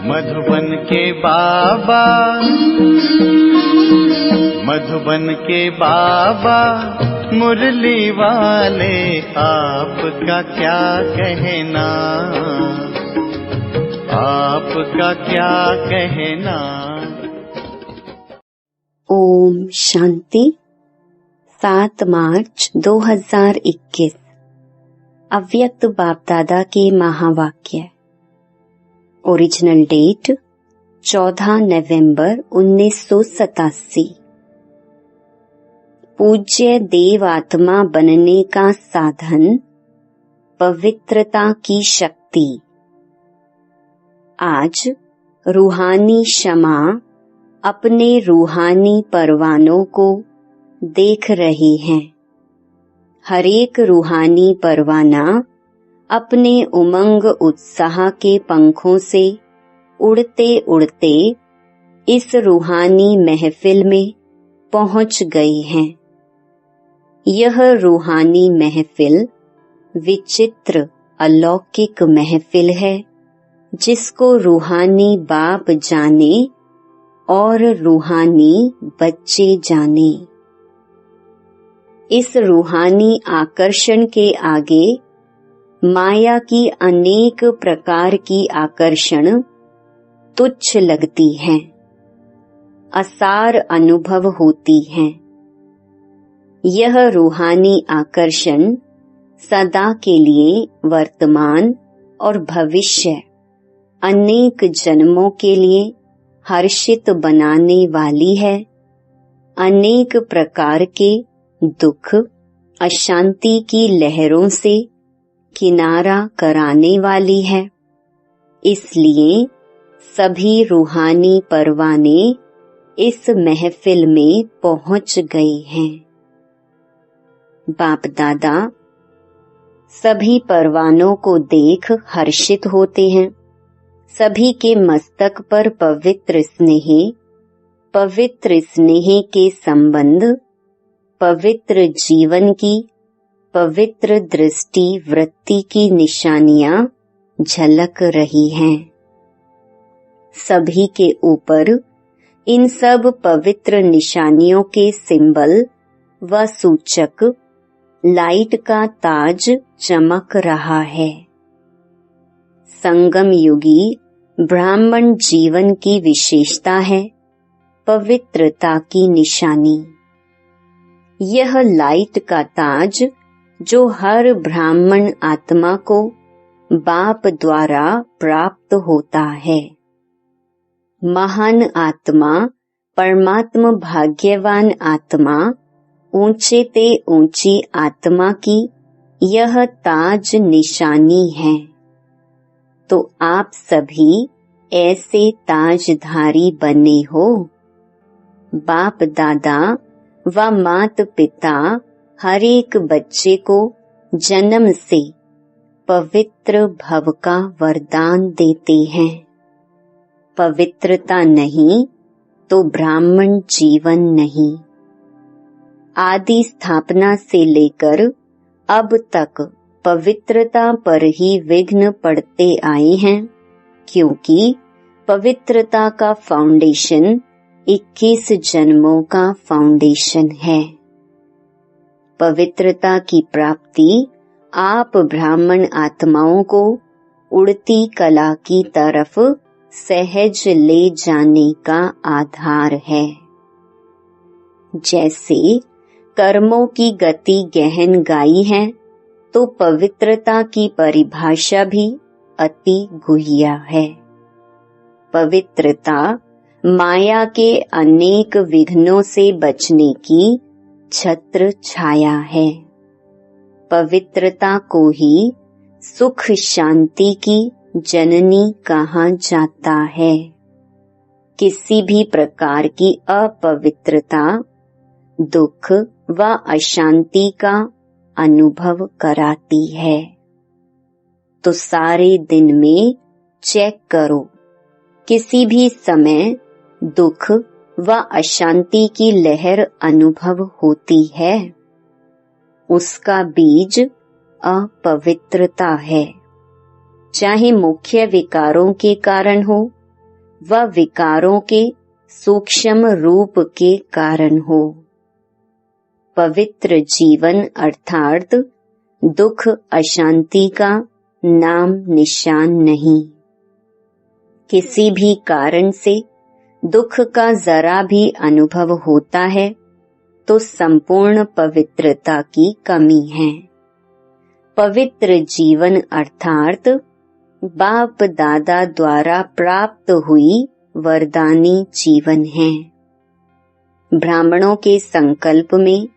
मधुबन के बाबा, मधुबन के बाबा मुरली वाले, आपका क्या कहना, आपका क्या कहना। ओम शांति। 7 मार्च 2021 अव्यक्त बाप दादा के महावाक्य। ओरिजिनल डेट 14 नवंबर 1987। पूज्य देव आत्मा बनने का साधन पवित्रता की शक्ति। आज रूहानी शमा अपने रूहानी परवानों को देख रहे हैं। हरेक रूहानी परवाना अपने उमंग उत्साह के पंखों से उड़ते उड़ते इस रूहानी महफिल में पहुंच गए हैं। यह रूहानी महफिल विचित्र अलौकिक महफिल है, जिसको रूहानी बाप जाने और रूहानी बच्चे जाने। इस रूहानी आकर्षण के आगे माया की अनेक प्रकार की आकर्षण तुच्छ लगती हैं, असार अनुभव होती हैं। यह रूहानी आकर्षण सदा के लिए वर्तमान और भविष्य अनेक जन्मों के लिए हर्षित बनाने वाली है। अनेक प्रकार के दुख अशांति की लहरों से किनारा कराने वाली है। इसलिए सभी रूहानी परवाने इस महफिल में पहुंच गए हैं। बाप दादा सभी परवानों को देख हर्षित होते हैं। सभी के मस्तक पर पवित्र स्नेह के संबंध, पवित्र जीवन की पवित्र दृष्टि वृत्ति की निशानियां झलक रही हैं। सभी के ऊपर इन सब पवित्र निशानियों के सिंबल व सूचक लाइट का ताज चमक रहा है। संगम युगी ब्राह्मण जीवन की विशेषता है पवित्रता की निशानी। यह लाइट का ताज जो हर ब्राह्मण आत्मा को बाप द्वारा प्राप्त होता है। महान आत्मा, परमात्मा भाग्यवान आत्मा, ऊंचे ते ऊंची आत्मा की यह ताज निशानी है। तो आप सभी ऐसे ताजधारी बने हो। बाप दादा व मात पिता हर एक बच्चे को जन्म से पवित्र भव का वरदान देते हैं। पवित्रता नहीं तो ब्राह्मण जीवन नहीं। आदि स्थापना से लेकर अब तक पवित्रता पर ही विघ्न पड़ते आए हैं, क्योंकि पवित्रता का फाउंडेशन 21 जन्मों का फाउंडेशन है। पवित्रता की प्राप्ति आप ब्राह्मण आत्माओं को उड़ती कला की तरफ सहज ले जाने का आधार है। जैसे कर्मों की गति गहन गाई है, तो पवित्रता की परिभाषा भी अति गुह्य है। पवित्रता माया के अनेक विघ्नों से बचने की छत्र छाया है। पवित्रता को ही सुख शांति की जननी कहा जाता है। किसी भी प्रकार की अपवित्रता दुख व अशांति का अनुभव कराती है। तो सारे दिन में चेक करो, किसी भी समय दुख व अशांति की लहर अनुभव होती है, उसका बीज अपवित्रता है। चाहे मुख्य विकारों के कारण हो व विकारों के सूक्ष्म रूप के कारण हो। पवित्र जीवन अर्थात दुख अशांति का नाम निशान नहीं। किसी भी कारण से दुख का जरा भी अनुभव होता है तो संपूर्ण पवित्रता की कमी है। पवित्र जीवन अर्थात बाप दादा द्वारा प्राप्त हुई वरदानी जीवन है। ब्राह्मणों के संकल्प में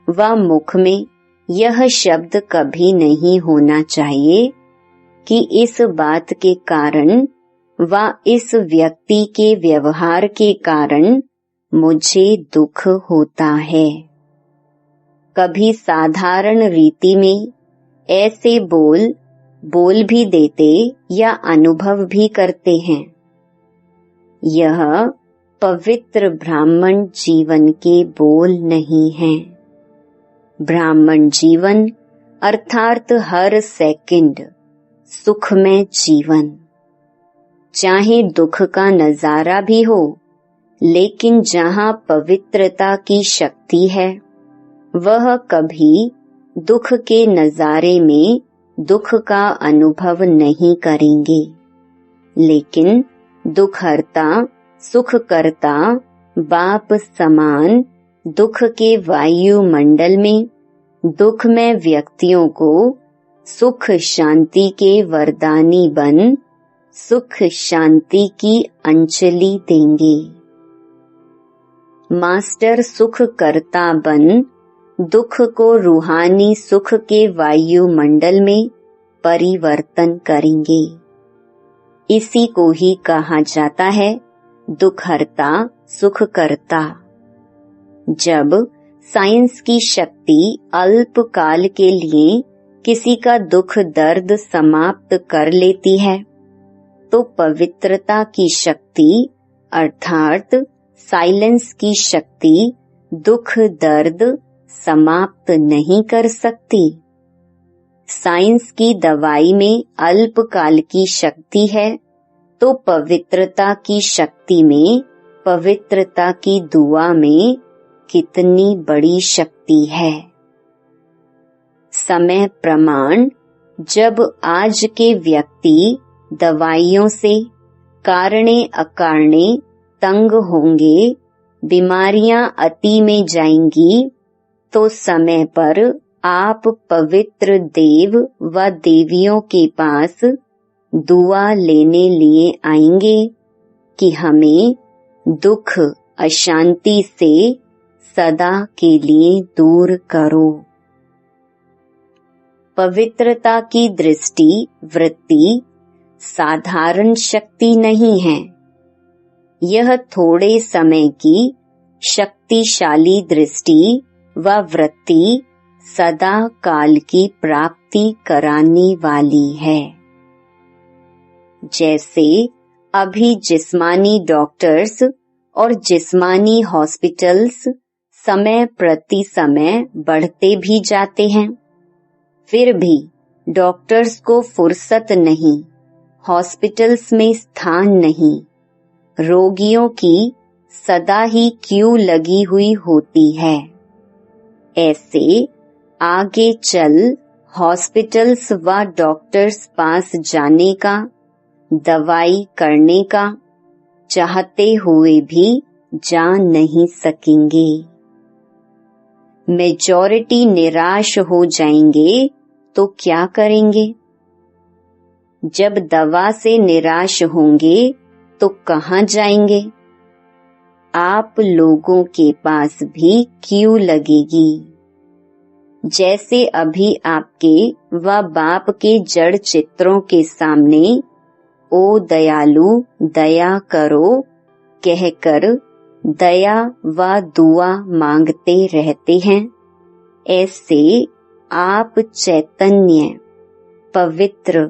व मुख में यह शब्द कभी नहीं होना चाहिए कि इस बात के कारण व इस व्यक्ति के व्यवहार के कारण मुझे दुख होता है। कभी साधारण रीति में ऐसे बोल भी देते या अनुभव भी करते हैं। यह पवित्र ब्राह्मण जीवन के बोल नहीं हैं। ब्राह्मण जीवन अर्थात हर सेकंड सुखमय जीवन। चाहे दुख का नजारा भी हो, लेकिन जहाँ पवित्रता की शक्ति है वह कभी दुख के नजारे में दुख का अनुभव नहीं करेंगे। लेकिन दुखहर्ता सुखकर्ता बाप समान दुख के वायुमंडल में दुखमय व्यक्तियों को सुख शांति के वरदानी बन सुख शांति की अंजलि देंगे। मास्टर सुख करता बन दुख को रूहानी सुख के वायुमंडल में परिवर्तन करेंगे। इसी को ही कहा जाता है दुखहर्ता सुखकर्ता। जब साइंस की शक्ति अल्पकाल के लिए किसी का दुख दर्द समाप्त कर लेती है तो पवित्रता की शक्ति अर्थात साइलेंस की शक्ति दुख दर्द समाप्त नहीं कर सकती। साइंस की दवाई में अल्पकाल की शक्ति है तो पवित्रता की शक्ति में पवित्रता की दुआ में कितनी बड़ी शक्ति है। समय प्रमाण जब आज के व्यक्ति दवाइयों से कारणे अकारणे तंग होंगे, बीमारियां अति में जाएंगी, तो समय पर आप पवित्र देव व देवियों के पास दुआ लेने लिए आएंगे कि हमें दुख अशांति से सदा के लिए दूर करो। पवित्रता की दृष्टि वृत्ति साधारण शक्ति नहीं है। यह थोड़े समय की शक्तिशाली दृष्टि व वृत्ति सदा काल की प्राप्ति कराने वाली है। जैसे अभी जिस्मानी डॉक्टर्स और जिस्मानी हॉस्पिटल्स समय प्रति समय बढ़ते भी जाते हैं, फिर भी डॉक्टर्स को फुर्सत नहीं, हॉस्पिटल्स में स्थान नहीं, रोगियों की सदा ही क्यू लगी हुई होती है। ऐसे आगे चल हॉस्पिटल्स व डॉक्टर्स पास जाने का, दवाई करने का चाहते हुए भी जा नहीं सकेंगे। मेजॉरिटी निराश हो जाएंगे तो क्या करेंगे? जब दवा से निराश होंगे तो कहाँ जाएंगे? आप लोगों के पास भी क्यू लगेगी। जैसे अभी आपके व बाप के जड़ चित्रों के सामने ओ दयालु दया करो कहकर दया व दुआ मांगते रहते हैं, ऐसे आप चैतन्य पवित्र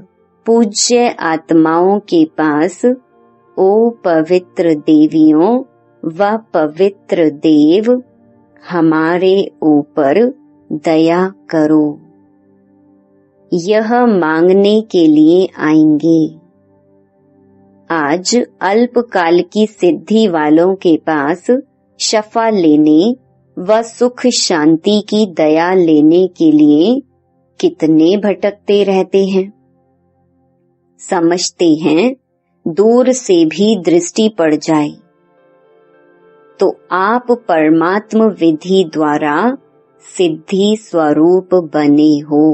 पूज्य आत्माओं के पास ओ पवित्र देवियों व पवित्र देव हमारे ऊपर दया करो, यह मांगने के लिए आएंगे। आज अल्पकाल की सिद्धि वालों के पास शफा लेने व सुख शांति की दया लेने के लिए कितने भटकते रहते हैं। समझते हैं दूर से भी दृष्टि पड़ जाए तो आप परमात्म विधि द्वारा सिद्धि स्वरूप बने हो।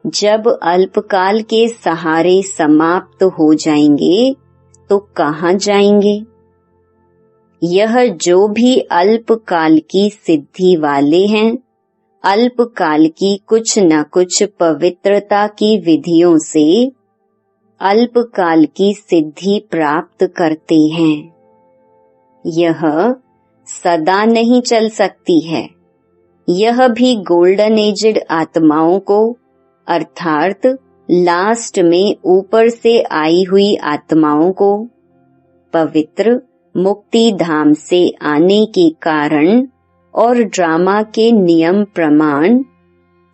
जब अल्पकाल के सहारे समाप्त हो जाएंगे तो कहाँ जाएंगे? यह जो भी अल्पकाल की सिद्धि वाले हैं, अल्पकाल की कुछ न कुछ पवित्रता की विधियों से अल्पकाल की सिद्धि प्राप्त करते हैं। यह सदा नहीं चल सकती है। यह भी गोल्डन एजड आत्माओं को अर्थात लास्ट में ऊपर से आई हुई आत्माओं को पवित्र मुक्ति धाम से आने के कारण और ड्रामा के नियम प्रमाण,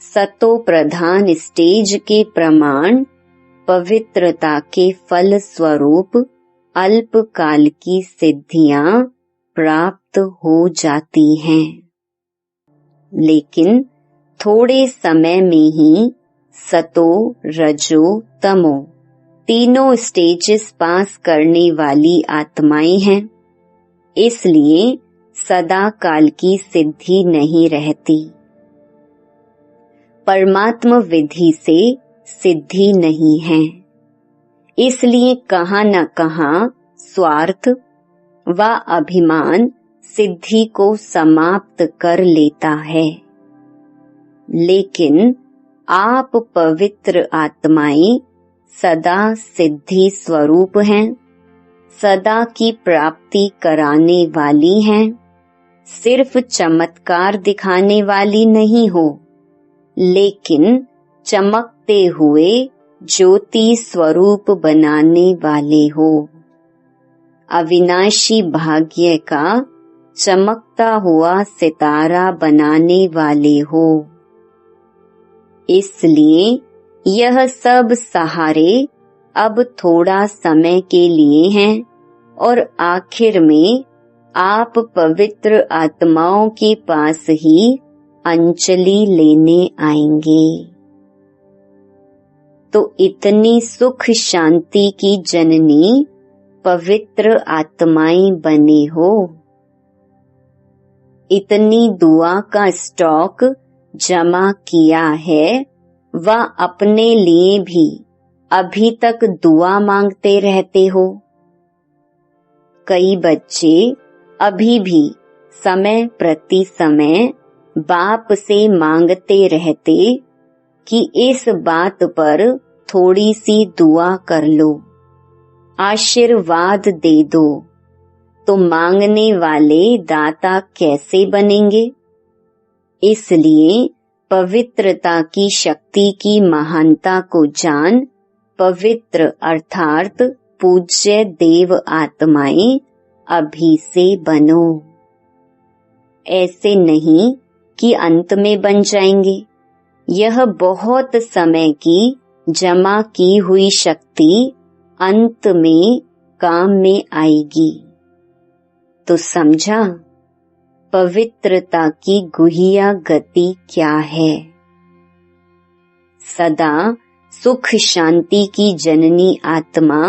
सतो प्रधान स्टेज के प्रमाण, पवित्रता के फल स्वरूप अल्पकाल की सिद्धियां प्राप्त हो जाती हैं। लेकिन थोड़े समय में ही सतो, रजो, तमो तीनों स्टेजेस पास करने वाली आत्माएं हैं। इसलिए सदा काल की सिद्धि नहीं रहती। परमात्म विधि से सिद्धि नहीं है। इसलिए कहाँ न कहाँ स्वार्थ व अभिमान सिद्धि को समाप्त कर लेता है। लेकिन आप पवित्र आत्माएं सदा सिद्धि स्वरूप हैं, सदा की प्राप्ति कराने वाली हैं, सिर्फ चमत्कार दिखाने वाली नहीं हो, लेकिन चमकते हुए ज्योति स्वरूप बनाने वाले हो। अविनाशी भाग्य का चमकता हुआ सितारा बनाने वाले हो। इसलिए यह सब सहारे अब थोड़ा समय के लिए हैं और आखिर में आप पवित्र आत्माओं के पास ही अंजलि लेने आएंगे। तो इतनी सुख शांति की जननी पवित्र आत्माएं बने हो। इतनी दुआ का स्टॉक जमा किया है व अपने लिए भी अभी तक दुआ मांगते रहते हो। कई बच्चे अभी भी समय प्रति समय बाप से मांगते रहते कि इस बात पर थोड़ी सी दुआ कर लो, आशीर्वाद दे दो। तो मांगने वाले दाता कैसे बनेंगे? इसलिए पवित्रता की शक्ति की महानता को जान पवित्र अर्थात पूज्य देव आत्माएं अभी से बनो। ऐसे नहीं कि अंत में बन जाएंगे। यह बहुत समय की जमा की हुई शक्ति अंत में काम में आएगी। तो समझा पवित्रता की गुहिया गति क्या है। सदा सुख शांति की जननी आत्मा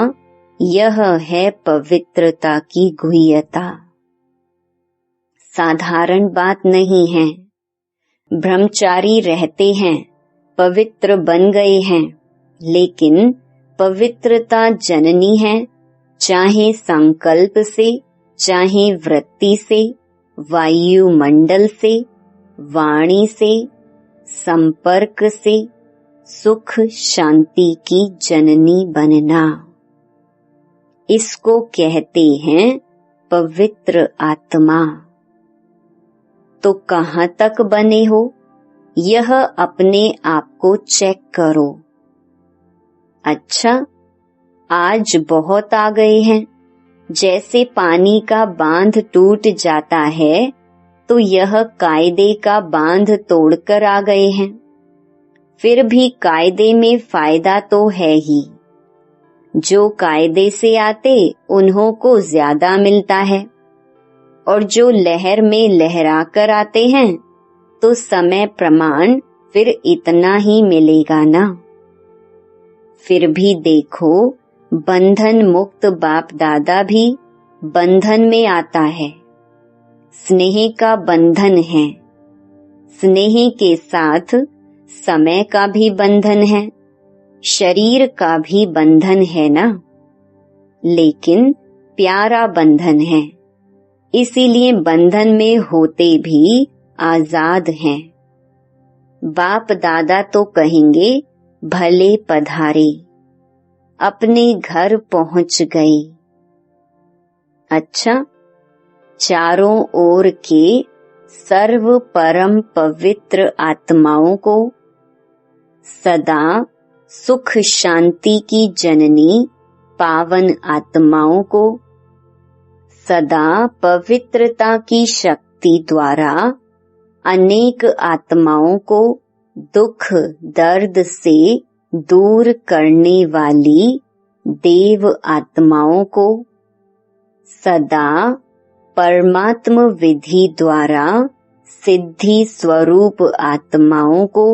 यह है पवित्रता की गुह्यता। साधारण बात नहीं है। ब्रह्मचारी रहते हैं, पवित्र बन गए हैं, लेकिन पवित्रता जननी है, चाहे संकल्प से, चाहे वृत्ति से, वायुमंडल से, वाणी से, संपर्क से, सुख शांति की जननी बनना। इसको कहते हैं पवित्र आत्मा। तो कहाँ तक बने हो, यह अपने आप को चेक करो। अच्छा, आज बहुत आ गए हैं। जैसे पानी का बांध टूट जाता है तो यह कायदे का बांध तोड़कर आ गए हैं। फिर भी कायदे में फायदा तो है ही। जो कायदे से आते उन्हों को ज्यादा मिलता है, और जो लहर में लहरा कर आते हैं तो समय प्रमाण फिर इतना ही मिलेगा ना। फिर भी देखो, बंधन मुक्त बाप दादा भी बंधन में आता है। स्नेह का बंधन है, स्नेह के साथ समय का भी बंधन है, शरीर का भी बंधन है ना, लेकिन प्यारा बंधन है, इसीलिए बंधन में होते भी आजाद हैं। बाप दादा तो कहेंगे भले पधारे, अपने घर पहुंच गए। अच्छा, चारों ओर के सर्व परम पवित्र आत्माओं को, सदा सुख शांति की जननी पावन आत्माओं को, सदा पवित्रता की शक्ति द्वारा अनेक आत्माओं को दुख दर्द से दूर करने वाली देव आत्माओं को, सदा परमात्म विधि द्वारा सिद्धि स्वरूप आत्माओं को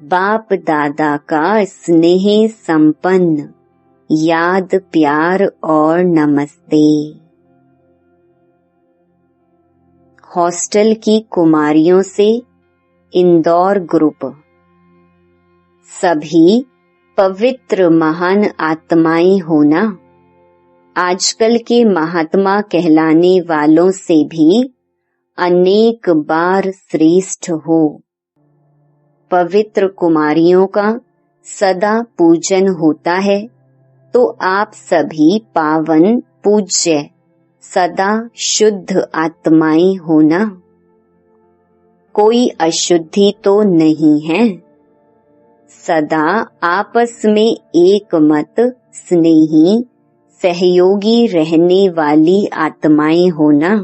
बाप दादा का स्नेह संपन्न याद प्यार और नमस्ते। हॉस्टल की कुमारियों से इंदौर ग्रुप। सभी पवित्र महान आत्माएं होना आजकल के महात्मा कहलाने वालों से भी अनेक बार श्रेष्ठ हो। पवित्र कुमारियों का सदा पूजन होता है, तो आप सभी पावन पूज्य सदा शुद्ध आत्माएं होना। कोई अशुद्धि तो नहीं है। सदा आपस में एक मत स्नेही सहयोगी रहने वाली आत्माएं होना।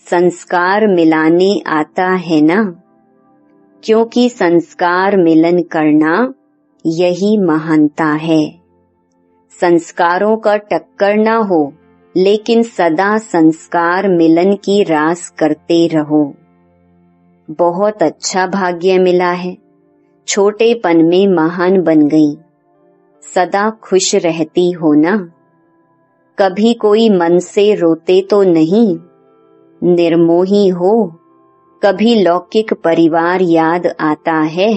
संस्कार मिलाने आता है ना, क्योंकि संस्कार मिलन करना यही महानता है। संस्कारों का टक्कर ना हो, लेकिन सदा संस्कार मिलन की रास करते रहो। बहुत अच्छा भाग्य मिला है, छोटेपन में महान बन गई। सदा खुश रहती हो ना। कभी कोई मन से रोते तो नहीं, निर्मोही हो। कभी लौकिक परिवार याद आता है।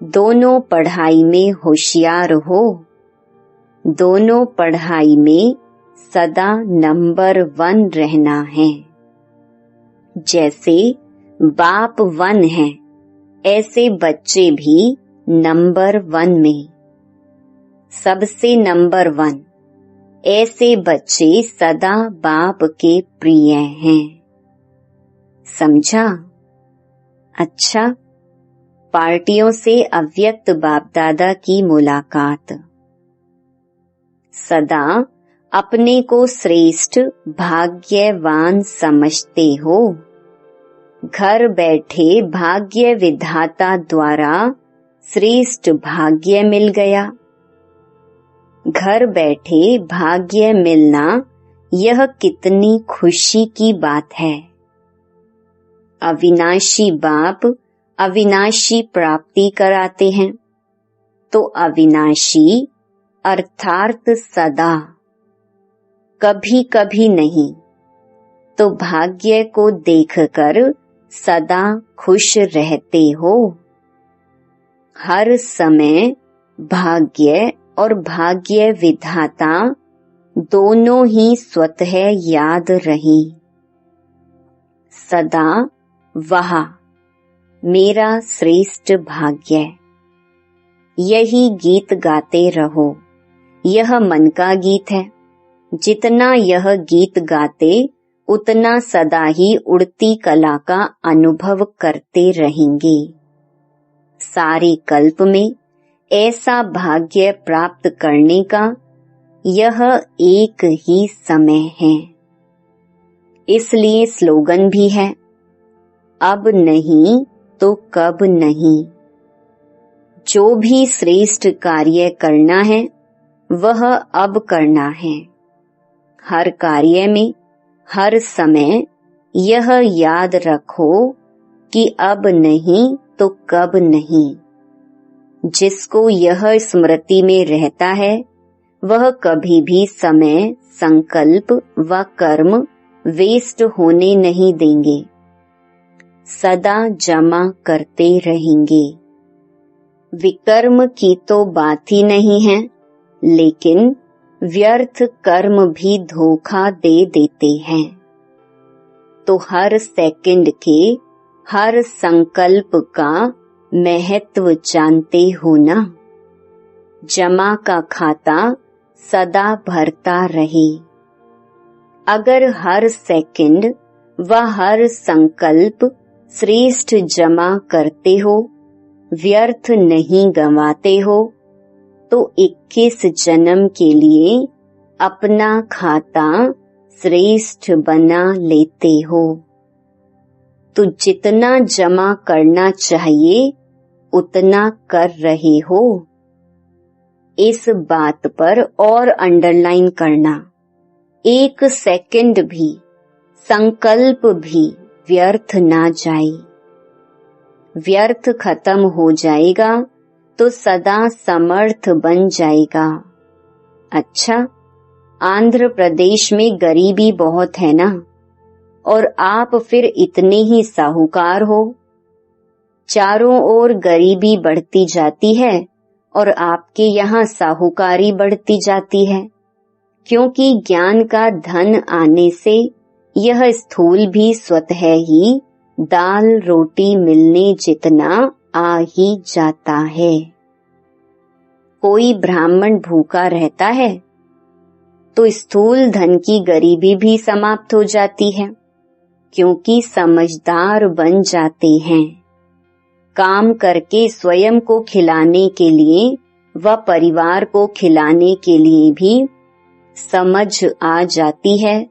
दोनों पढ़ाई में होशियार हो। दोनों पढ़ाई में सदा नंबर 1 रहना है। जैसे बाप 1 है, ऐसे बच्चे भी नंबर 1 में। सबसे नंबर 1 ऐसे बच्चे सदा बाप के प्रिय हैं। समझा? अच्छा, पार्टियों से अव्यक्त बाप दादा की मुलाकात। सदा अपने को श्रेष्ठ भाग्यवान समझते हो। घर बैठे भाग्य विधाता द्वारा श्रेष्ठ भाग्य मिल गया। घर बैठे भाग्य मिलना यह कितनी खुशी की बात है। अविनाशी बाप अविनाशी प्राप्ति कराते हैं, तो अविनाशी अर्थात सदा, कभी कभी नहीं। तो भाग्य को देखकर सदा खुश रहते हो। हर समय भाग्य और भाग्य विधाता दोनों ही स्वतः याद रही। सदा वह मेरा श्रेष्ठ भाग्य। यही गीत गाते रहो। यह मन का गीत है। जितना यह गीत गाते, उतना सदा ही उड़ती कला का अनुभव करते रहेंगे। सारे कल्प में ऐसा भाग्य प्राप्त करने का यह एक ही समय है। इसलिए स्लोगन भी है, अब नहीं तो कब नहीं। जो भी श्रेष्ठ कार्य करना है वह अब करना है। हर कार्य में हर समय यह याद रखो कि अब नहीं तो कब नहीं। जिसको यह स्मृति में रहता है वह कभी भी समय, संकल्प व कर्म वेस्ट होने नहीं देंगे, सदा जमा करते रहेंगे। विकर्म की तो बात ही नहीं है, लेकिन व्यर्थ कर्म भी धोखा दे देते हैं। तो हर सेकंड के हर संकल्प का महत्व जानते हो ना। जमा का खाता सदा भरता रहे। अगर हर सेकंड व हर संकल्प श्रेष्ठ जमा करते हो, व्यर्थ नहीं गंवाते हो, तो 21 जन्म के लिए अपना खाता श्रेष्ठ बना लेते हो। तो जितना जमा करना चाहिए उतना कर रहे हो। इस बात पर और अंडरलाइन करना, एक सेकंड भी, संकल्प भी व्यर्थ ना जाए। व्यर्थ खत्म हो जाएगा तो सदा समर्थ बन जाएगा। अच्छा, आंध्र प्रदेश में गरीबी बहुत है ना, और आप फिर इतने ही साहूकार हो। चारों ओर गरीबी बढ़ती जाती है और आपके यहाँ साहूकारी बढ़ती जाती है, क्योंकि ज्ञान का धन आने से यह स्थूल भी स्वतः ही दाल रोटी मिलने जितना आ ही जाता है। कोई ब्राह्मण भूखा रहता है तो स्थूल धन की गरीबी भी समाप्त हो जाती है, क्योंकि समझदार बन जाते हैं। काम करके स्वयं को खिलाने के लिए व परिवार को खिलाने के लिए भी समझ आ जाती है,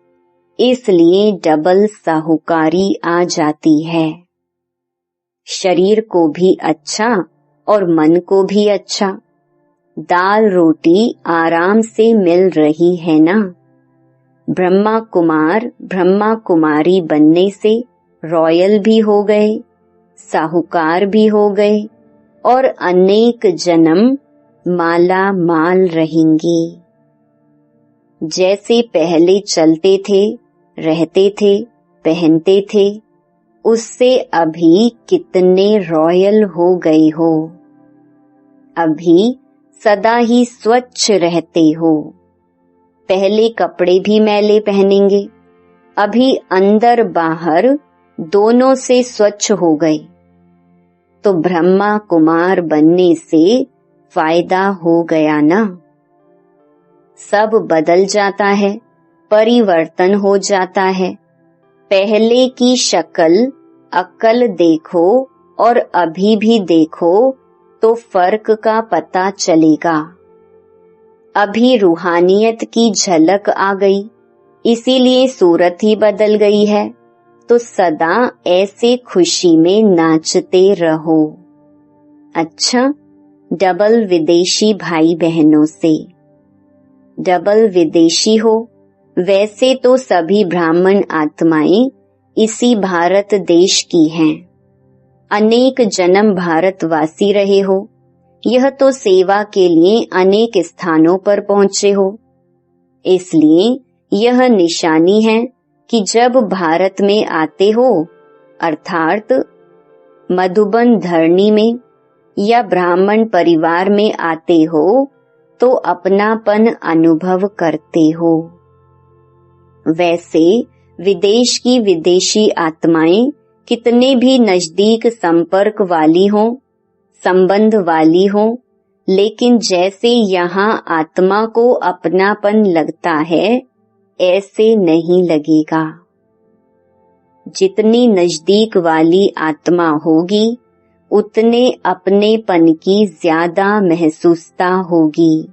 इसलिए डबल साहूकारी आ जाती है। शरीर को भी अच्छा और मन को भी अच्छा। दाल रोटी आराम से मिल रही है ना। ब्रह्मा कुमार ब्रह्मा कुमारी बनने से रॉयल भी हो गए, साहूकार भी हो गए और अनेक जन्म माला माल रहेंगे। जैसे पहले चलते थे, रहते थे, पहनते थे, उससे अभी कितने रॉयल हो गए हो। अभी सदा ही स्वच्छ रहते हो। पहले कपड़े भी मैले पहनेंगे, अभी अंदर बाहर दोनों से स्वच्छ हो गए। तो ब्रह्मा कुमार बनने से फायदा हो गया ना। सब बदल जाता है, परिवर्तन हो जाता है। पहले की शक्ल अक्ल देखो और अभी भी देखो तो फर्क का पता चलेगा। अभी रूहानियत की झलक आ गई, इसीलिए सूरत ही बदल गई है। तो सदा ऐसे खुशी में नाचते रहो। अच्छा, डबल विदेशी भाई बहनों से, डबल विदेशी हो, वैसे तो सभी ब्राह्मण आत्माएं इसी भारत देश की हैं। अनेक जन्म भारतवासी रहे हो, यह तो सेवा के लिए अनेक स्थानों पर पहुंचे हो। इसलिए यह निशानी है कि जब भारत में आते हो, अर्थात मधुबन धरणी में या ब्राह्मण परिवार में आते हो, तो अपनापन अनुभव करते हो। वैसे विदेश की विदेशी आत्माएं कितने भी नजदीक संपर्क वाली हों, संबंध वाली हों, लेकिन जैसे यहाँ आत्मा को अपनापन लगता है, ऐसे नहीं लगेगा। जितनी नजदीक वाली आत्मा होगी, उतने अपनेपन की ज्यादा महसूसता होगी।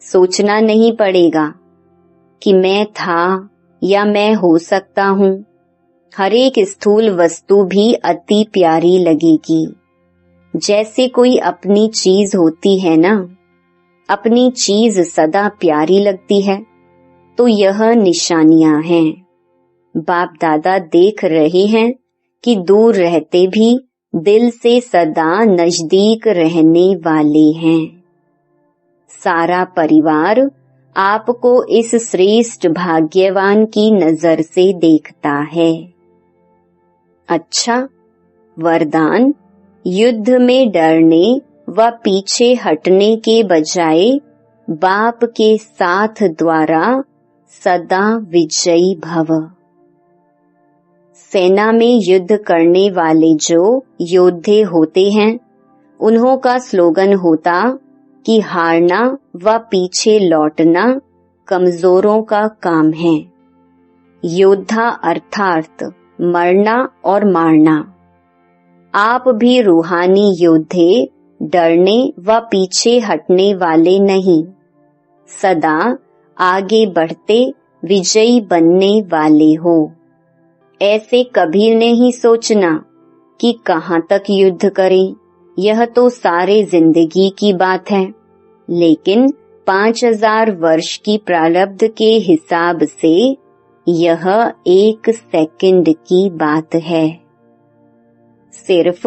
सोचना नहीं पड़ेगा कि मैं था या मैं हो सकता हूँ। हर एक स्थूल वस्तु भी अति प्यारी लगेगी। जैसे कोई अपनी चीज होती है ना, अपनी चीज सदा प्यारी लगती है, तो यह निशानियां हैं। बाप दादा देख रहे हैं कि दूर रहते भी दिल से सदा नजदीक रहने वाले हैं। सारा परिवार आपको इस श्रेष्ठ भाग्यवान की नजर से देखता है। अच्छा, वरदान, युद्ध में डरने व पीछे हटने के बजाय बाप के साथ द्वारा सदा विजयी भव। सेना में युद्ध करने वाले जो योद्धे होते हैं, उन्हों का स्लोगन होता कि हारना व पीछे लौटना कमजोरों का काम है। योद्धा अर्थात मरना और मारना। आप भी रूहानी योद्धे डरने व पीछे हटने वाले नहीं, सदा आगे बढ़ते विजयी बनने वाले हो। ऐसे कभी नहीं सोचना कि कहाँ तक युद्ध करें, यह तो सारे जिंदगी की बात है, लेकिन 5000 वर्ष की प्रारब्ध के हिसाब से यह 1 सेकंड की बात है। सिर्फ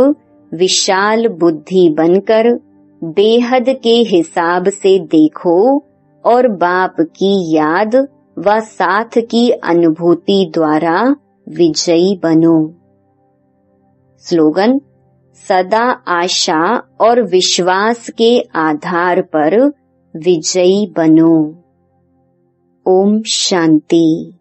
विशाल बुद्धि बनकर बेहद के हिसाब से देखो और बाप की याद व साथ की अनुभूति द्वारा विजयी बनो। स्लोगन, सदा आशा और विश्वास के आधार पर विजयी बनो। ओम शांति।